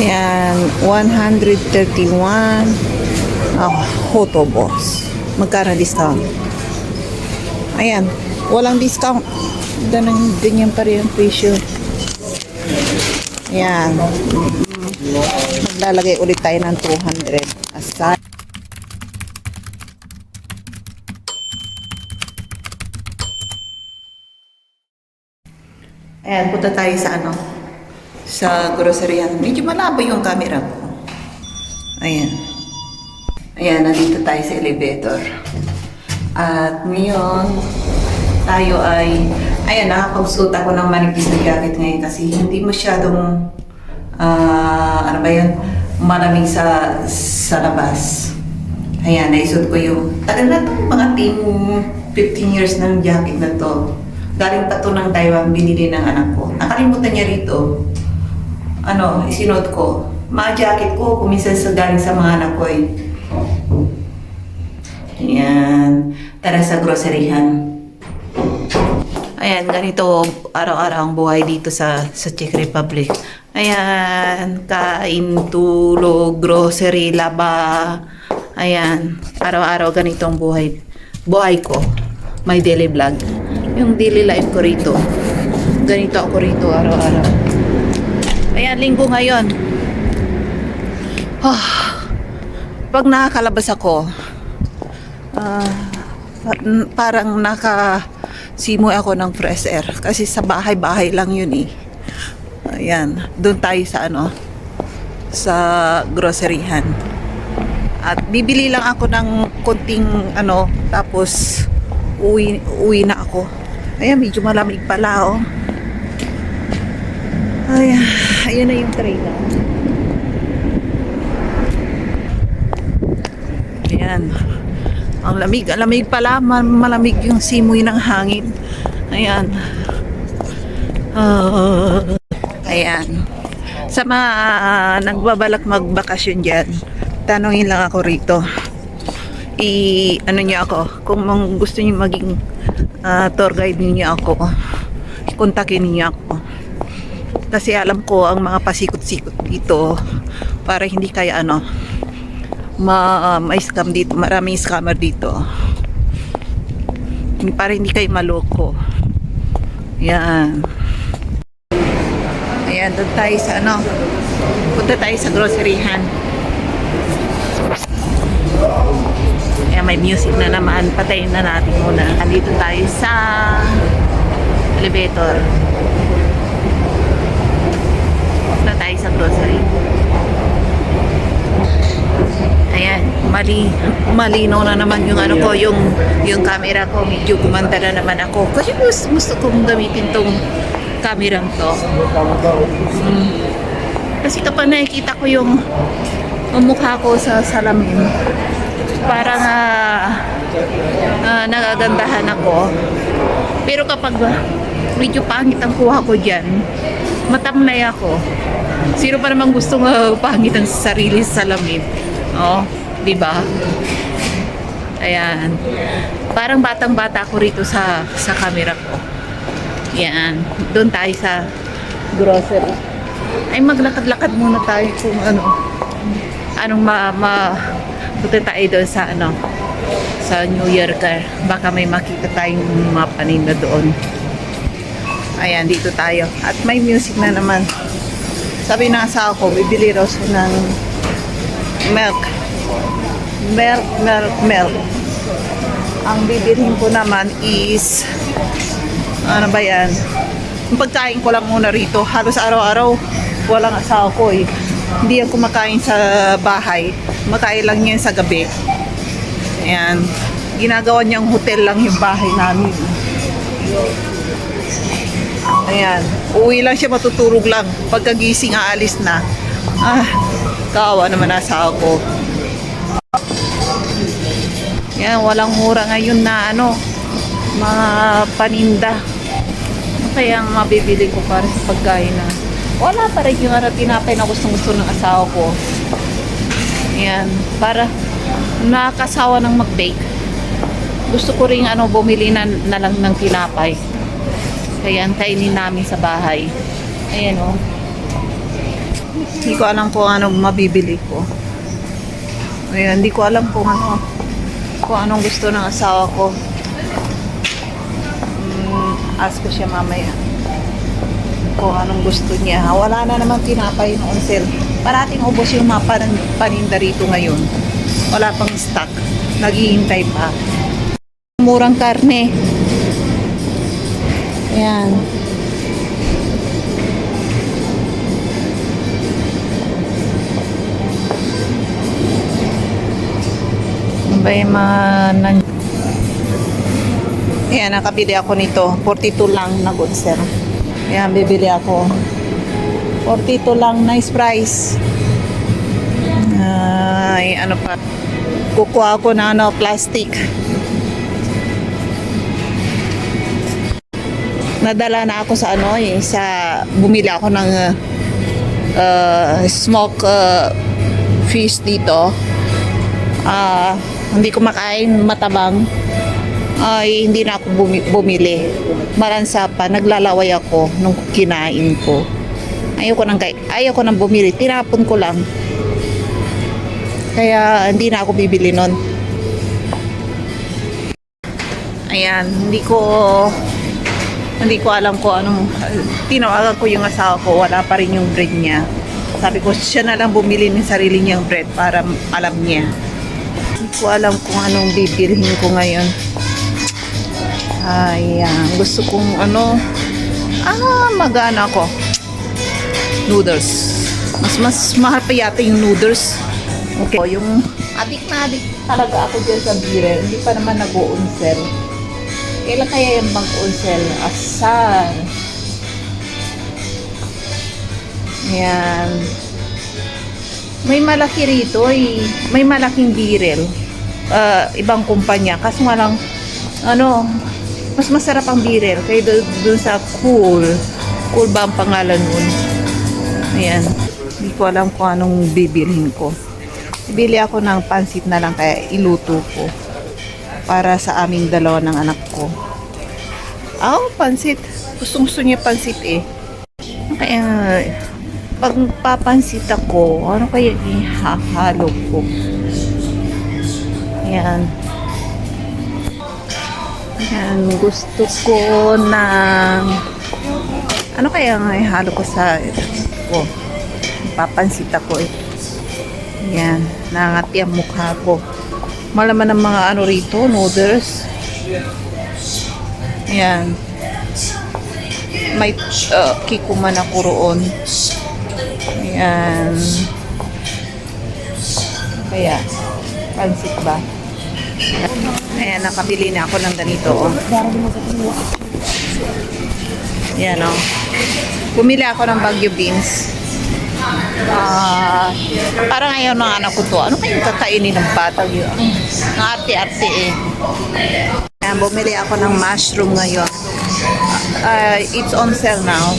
Ayan, 131. Photo boss. Magkano discount? Ayan, walang discount. Ganyan pa rin ang presyo. Ayan. Maglalagay ulit tayo ng 200. Aside. Ayan, punta tayo sa groceryan. Medyo malabo yung camera ko. Ayan. Ayan, nandito tayo sa elevator. At ngayon, tayo ayan, nakapagsuot ako ng manipis na jacket ngayon kasi hindi masyadong, ano ba yun, malamig sa labas. Ayan, naisuot ko yung, tagal na itong mga 15 years ng jacket na to. Galing pa to ng Taiwan, binili ng anak ko. Nakalimutan niya rito. Isinuot ko. Mga jacket ko, kuminsan galing sa mga anak ko eh. Ayan. Tara sa groceryhan. Ayan, ganito araw-araw ang buhay dito sa Czech Republic. Ayan, kain, tulog, grocery, laba. Ayan, araw-araw ganito ang buhay ko. My daily vlog. Yung daily life ko rito. Ganito ako rito araw-araw. Ayan, linggo ngayon. Pag nakakalabas ako, parang nakasimoy ako ng fresh air. Kasi sa bahay-bahay lang yun eh. Ayan, doon tayo sa groceryhan. At bibili lang ako ng konting tapos uwi na ako. Ayan, medyo malamig pala oh. Ayan na yung trailer. Ayan. Ang lamig pala, malamig yung simoy ng hangin. Ayan. Ayan. Sa mga nagbabalak magbakasyon dyan, tanongin lang ako rito. Niyo ako, kung gusto niyo maging tour guide niyo ako, kontakin niyo ako. Kasi alam ko ang mga pasikot-sikot dito para hindi kayo may scam dito, maraming scammer dito. Para hindi kayo maloko. Yan. Ayan, doon tayo sa punta tayo sa groceryhan. Ayan, may music na naman. Patayin na natin muna. Andito tayo sa elevator. Punta tayo sa grocery. Ayan, malinaw na naman yung ko, yung camera ko. Medyo gumanda na naman ako. Kasi gusto kong gamitin tong kamerang to. Kasi kapag nakikita ko yung mukha ko sa salamin, parang nagagandahan ako. Pero kapag medyo pangit ang kuha ko dyan, matamlay ako. Sino pa naman gustong pangit ang sarili sa salamin? Oh, di ba? Ayan. Parang batang-bata ako rito sa camera ko. Yan. Doon tayo sa grocery. Ay, maglakad-lakad muna tayo kung anong punta tayo doon sa New Yorker. Baka may makita tayong mga paninda doon. Ayan, dito tayo. At may music na naman. Sabi ng asawa ko, bibili raw siya ng milk. Ang bibilhin ko naman is ano ba yan? Yung pagkain ko lang muna rito. Halos araw-araw walang asawa ko eh. Hindi ako kumakain sa bahay. Makain lang yan sa gabi. Ayan. Ginagawa niyang hotel lang yung bahay namin. Ayan. Uwi lang siya, matutulog lang. Pagkagising, aalis na. Kawawa naman asawa ko. Yan, walang mura ngayon na mga paninda. Kaya ang mabibili ko para sa pagkain na. Wala pa rin yung tinapay na gustong-gusto ng asawa ko. Yan, para nakasawa ng mag-bake. Gusto ko rin bumili na lang ng tinapay. Kaya kainin namin sa bahay. Ayan Hindi ko alam kung ano mabibili ko. Ayan, hindi ko alam kung anong gusto ng asawa ko. Ask ko siya mamaya kung anong gusto niya. Wala na naman tinapay noon sale. Parating ubos yung mga paninda rito ngayon. Wala pang stock. Naghihintay pa. Murang karne. Ayan. Ayan, nakabili ako nito. 42 lang na good sir. Ayan, bibili ako. 42 lang, nice price. Ay, ano pa. Kukuha ako na plastic. Nadala na ako sa bumili ako ng smoke fish dito. Hindi ko makain, matabang. Ay, hindi na ako bumili. Malansa pa, naglalaway ako nung kinain ko. Ayoko nang bumili, tinapon ko lang. Kaya hindi na ako bibili nun. Ayan, hindi ko alam kung anong, tinawagan ko yung asawa ko, wala pa rin yung bread niya. Sabi ko, siya na lang bumili ng sarili niyang bread para alam niya. Hindi ko alam kung anong bibilhin ko ngayon. Ayan, gusto kong magana ako. Noodles. Mas mahal pa yata yung noodles. Okay, yung adik talaga ako dyan sa beer. Hindi pa naman nag-o-unsel. Kailan kaya yung bang-unsel? Asan? Ayan. May malaki rito may malaking birel. Ibang kumpanya. Kaso nga lang, mas masarap ang birel kaya doon sa Cool ba ang pangalan nun. Ayan, hindi ko alam kung anong bibilhin ko. Bili ako ng pansit na lang kaya iluto ko para sa aming dalawa ng anak ko. Pansit, gusto niya pansit kaya pag papansit ako, ano kaya ihahalo ko. Ayan. Ayan, gusto ko ng ano kaya nga ihalo ko sa papansit ako Ayan, nangati ang mukha ko. Malaman ng mga rito, noodles. Ayan. May kikuman ako roon. Ayan. Kaya, pansit ba? Ayan, nakabili na ako ng ganito. Ayan Bumili ako ng Baguio beans. Parang ayaw ng anak ko to. Ano kayong kakainin ng bata yun? Arte-arte Ayan, bumili ako ng mushroom ngayon. It's on sale now.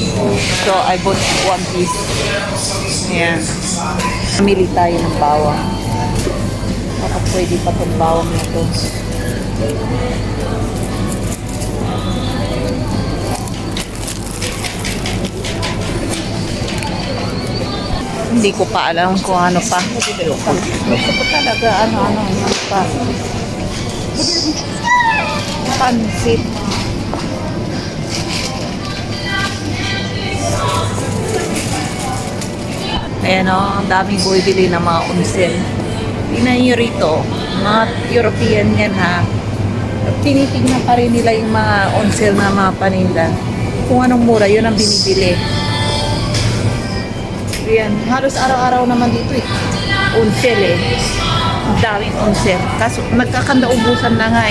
So, I bought one piece. Ayan. Namili tayo ng bawang. Baka pwede pa itong bawang na ito. Hindi ko pa alam kung ano pa. Gusto ko talaga ano pa. Pansit. Ayan ang daming bumibili ng mga unsel. Tingnan nyo rito, mga European yan tinitignan pa rin nila yung mga unsel na mga paninda. Kung anong mura, yun ang binibili. Ayan, halos araw-araw naman dito unsel ang daming unsel. Kaso nagkakandaubusan na nga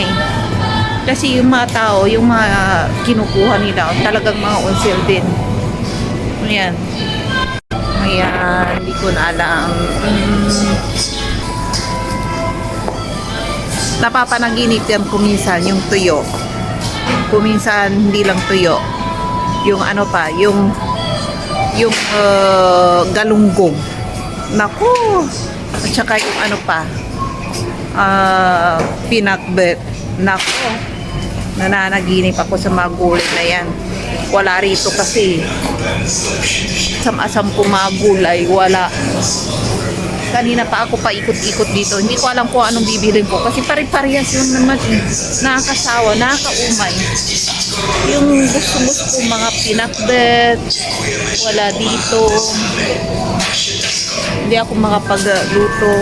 kasi yung mga tao, yung mga kinukuha nila talagang mga unsel din. Ayan. Ayan, hindi ko na alam. Napapanaginip yan kuminsan yung tuyo. Kuminsan hindi lang tuyo. Yung yung galunggong. Naku! At saka yung pinakbet. Naku! Nananaginip ako sa mga gulay na yan. Wala rito kasi. Asam-asam ko mga gulay, wala. Kanina pa ako paikot-ikot dito. Hindi ko alam kung anong bibilin ko. Kasi pare-parehas yung naman. Nakakasawa, nakakaumay. Yung gusto-gusto ko mga pinakbet. Wala dito. Hindi ako makapagluto.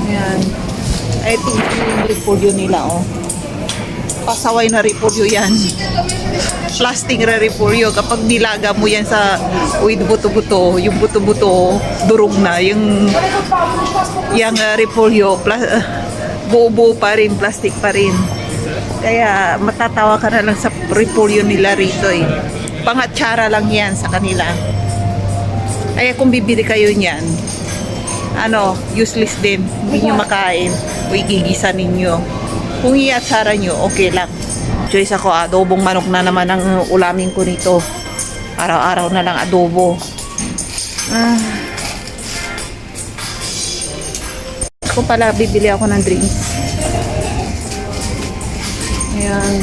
Ayan. Ay, ito yung repolyo nila, oh. Pasaway na repolyo yan. Plastic na repolyo. Kapag nilaga mo yan sa with buto-buto, yung buto-buto, durog na. Yung repolyo, buo-buo pa rin, plastic pa rin. Kaya matatawa ka na lang sa repolyo nila rito eh. Pangatsara lang yan sa kanila. Kaya kung bibili kayo niyan, useless din. Hindi nyo makain o igigisa ninyo. Kung iatsara nyo, okay lang. Choice ako, adobong manok na naman ang ulamin ko nito. Araw-araw na lang adobo. Ako pala, bibili ako ng drinks. Ayan.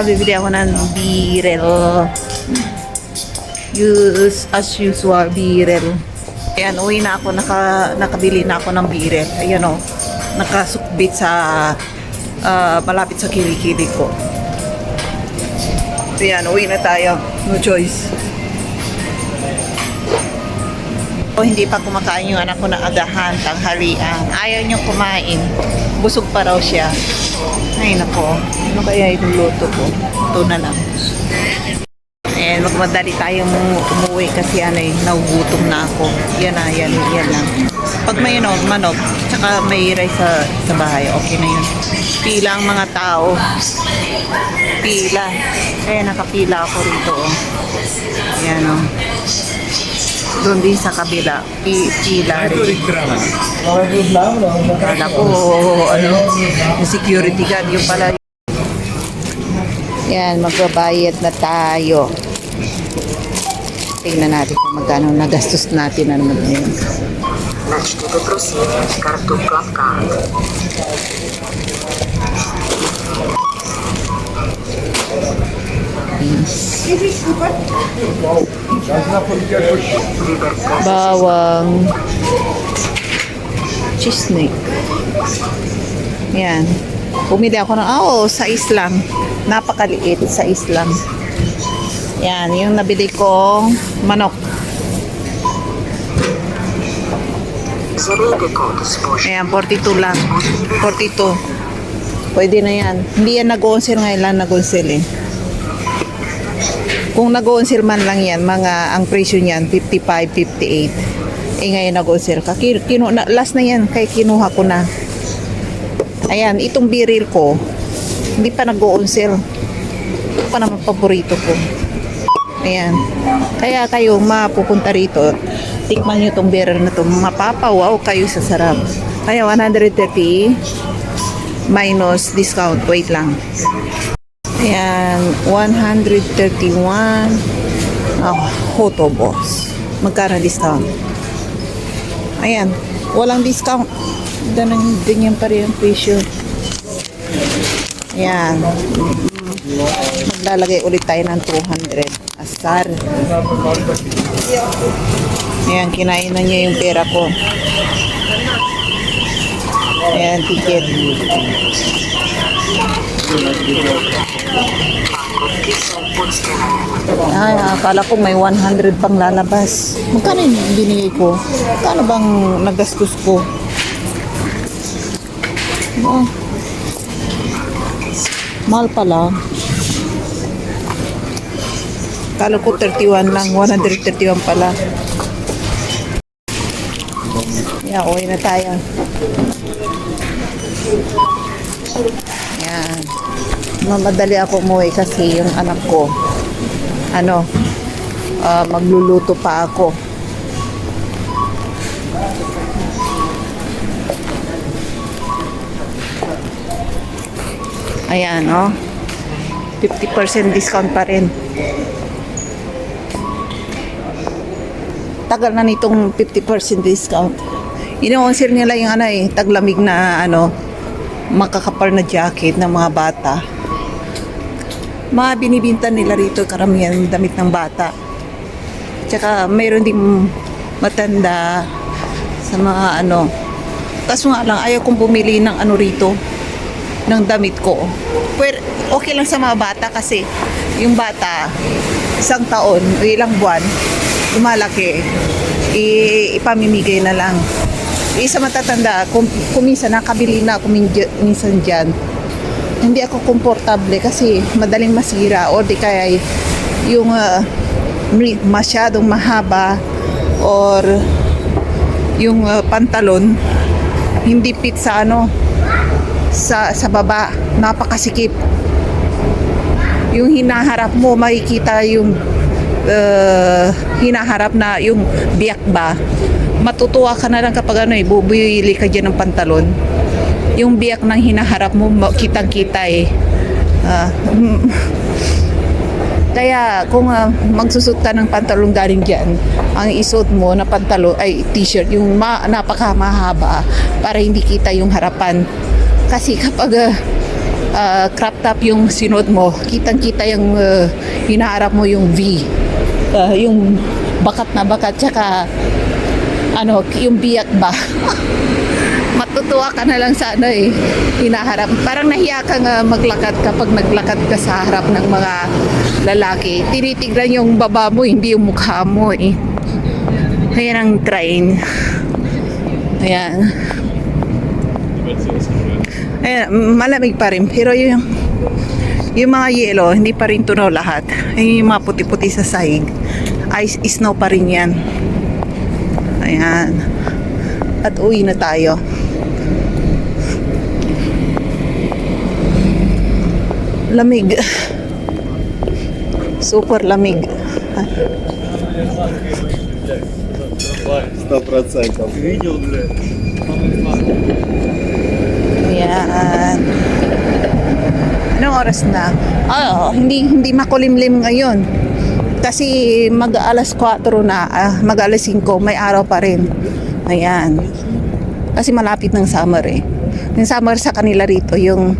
Bibili ako ng birel. Use as usual, birel. Ayan, uwi na ako, nakabili na ako ng birel. Ayan o, nakasukbit sa malapit sa kilikili ko. Ayan, uwi na tayo. No choice. O, hindi pa kumakain yung anak ko na agahan, tanghalian. Ayaw niyong kumain. Busog pa raw siya. Ay, nako. Ano kaya yung luto ko? Ito na lang. Ayan, magmadali tayong umuwi kasi nagugutom na ako. Yan lang. Pag may manok, tsaka may rice sa bahay, okay na yun. Pila ang mga tao. Pila. Kaya nakapila ako rito, oh. Ayan, oh. Doon din sa kabila. Pila rin. Kala ko, yung security guard, yung pala. Yan, magbabayad na tayo. Tingnan natin kung magkano nagastos natin na naman yun. Начните просить карту Клавкарт. Bawang. Chisnik. Yan. Pumili ako ng, sa Islam. Napakaliit sa Islam. Yan, yung nabili kong manok. Ayan, 42 lang. 42. Pwede na yan. Hindi yan nag-o-on-sale ngayon lang nag-on-sale eh. Kung nag-o-on-sale man lang yan, ang presyo niyan, 55, 58. Eh ngayon nag-o-on-sale ka. Last na yan, kaya kinuha ko na. Ayan, itong biril ko, hindi pa nag-o-on-sale. Ito pa naman paborito ko. Ayan. Kaya kayo mapupunta rito, tikman nyo itong biril na ito. Mapapawaw kayo sa sarap. Kaya 130 minus discount. Wait lang. Ayan, 131. Hoto boss. Magkano discount? Ayan, walang discount. Ganyan pa rin ang presyo. Ayan. Maglalagay ulit tayo ng 200. Asar. Ayan, kinain na niya yung pera ko. Ayan, ticket. Ay, akala ko may 100 pang lalabas. Magkano yung binili ko? Magkano bang nagastos ko? Mahal pala. Akala ko 31 lang, 131 pala. Yan, uwi na tayo. Yan. Mamadali ako umuwi kasi yung anak ko, magluluto pa ako. Ayan, 50% discount pa rin. Tagal na nitong 50% discount. Ino-on-sale nila yung taglamig na makakapal na jacket ng mga bata. Mga binibinta nila rito karamihan damit ng bata. Tsaka mayroon ding matanda sa mga ano. Kaso nga lang, ayaw kong bumili ng ano rito, ng damit ko. Pero okay lang sa mga bata kasi yung bata, isang taon o ilang buwan, lumalaki, ipamimigay na lang. Isa matatanda, kung minsan nakabili na ako minsan dyan, hindi ako komportable kasi madaling masira o di kaya yung masyadong mahaba or yung pantalon hindi fit sa ano sa baba, napakasikip. Yung hinaharap mo makikita yung hinaharap na yung biyak ba, matutuwa ka na lang kapag ano bubuyili ka dyan ng pantalon, yung biyak ng hinaharap mo kitang kita kaya kung magsusot ka ng pantalon galing dyan, ang isuot mo na pantalon ay t-shirt, yung napakamahaba para hindi kita yung harapan. Kasi kapag crop top yung sinuot mo, kitang-kita yung hinaharap mo yung V. Yung bakat na bakat, tsaka ano, yung biyak ba. Matutuwa ka na lang sa ano hinaharap. Parang nahiya kang maglakad kapag naglakad ka sa harap ng mga lalaki. Tinitignan yung baba mo, hindi yung mukha mo Ayan ang train. Ayan. Ayan, malamig pa rin. Pero yung mga yelo, hindi pa rin tunaw lahat. Yung mga puti-puti sa sahig, ice snow pa rin yan. Ayan. At uwi na tayo. Lamig. Super lamig. 100%. Видел, блядь? Ayan. Anong oras na? Hindi makulimlim ngayon. Kasi mag-alas 4 na, mag-alas 5, may araw pa rin. Ayan. Kasi malapit ng summer Yung summer sa kanila rito, yung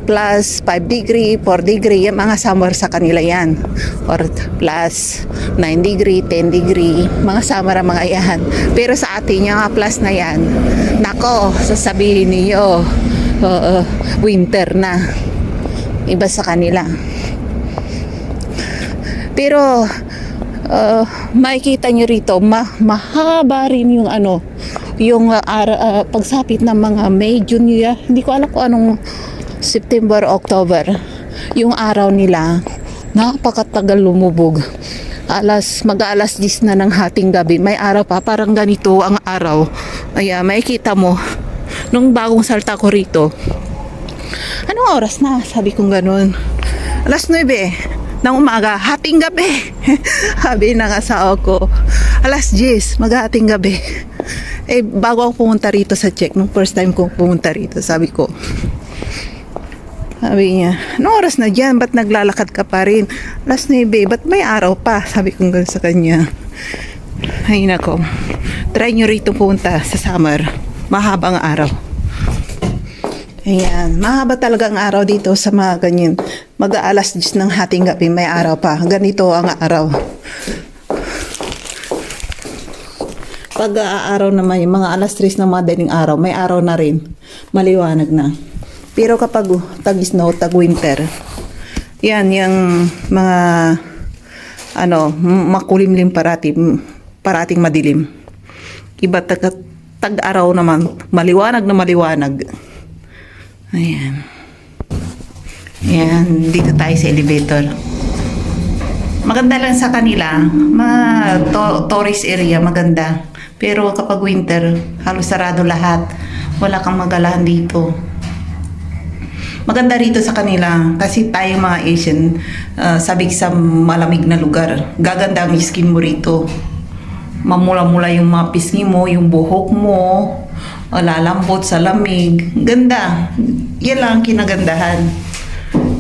plus 5 degree, 4 degree, yung mga summer sa kanila yan. Or plus 9 degree, 10 degree, mga summer ang mga yan. Pero sa atin, yung mga plus na yan, nako, sasabihin niyo, winter na. Iba sa kanila. Pero, makikita nyo rito, mahaba rin yung ano, yung pagsapit ng mga May, June, hindi ko alam kung anong September, October, yung araw nila napakatagal lumubog. Mag-alas 10 na ng hating gabi, may araw pa, parang ganito ang araw. Ayan, makikita mo nung bagong salta ko rito, anong oras na? Sabi kong ganun, alas 9 ng umaga, hating gabi. Sabi ng asawa ko, alas 10 mag-hating gabi. Bago ako pumunta rito sa check, nung first time ko pumunta rito, sabi niya, anong oras na dyan? Ba't naglalakad ka pa rin? Alas 9, ba't may araw pa? Sabi ko gano'n sa kanya. Ay nako, try nyo rito pumunta sa summer. Mahabang araw. Ayan, mahaba talaga ang araw dito sa mga ganyan. Mag-aalas 10 ng hating gabi, may araw pa. Ganito ang araw. Pag araw naman, yung mga alas 3 ng madaling araw, may araw na rin. Maliwanag na. Pero kapag tag-snow, tag-winter, yan, yung mga makulimlim parating madilim. Iba tag-araw naman, maliwanag na maliwanag. Ayan. Ayan, dito tayo sa elevator. Maganda lang sa kanila, tourist area, maganda. Pero kapag winter, halos sarado lahat. Wala kang magalahan dito. Maganda rito sa kanila kasi tayong mga Asian, sabik sa malamig na lugar. Gaganda ang skin mo rito. Mamula-mula yung mga pisngi mo, yung buhok mo, lalambot sa lamig. Ganda. Yan lang ang kinagandahan.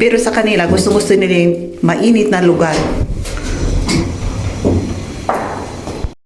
Pero sa kanila, gusto nila yung mainit na lugar.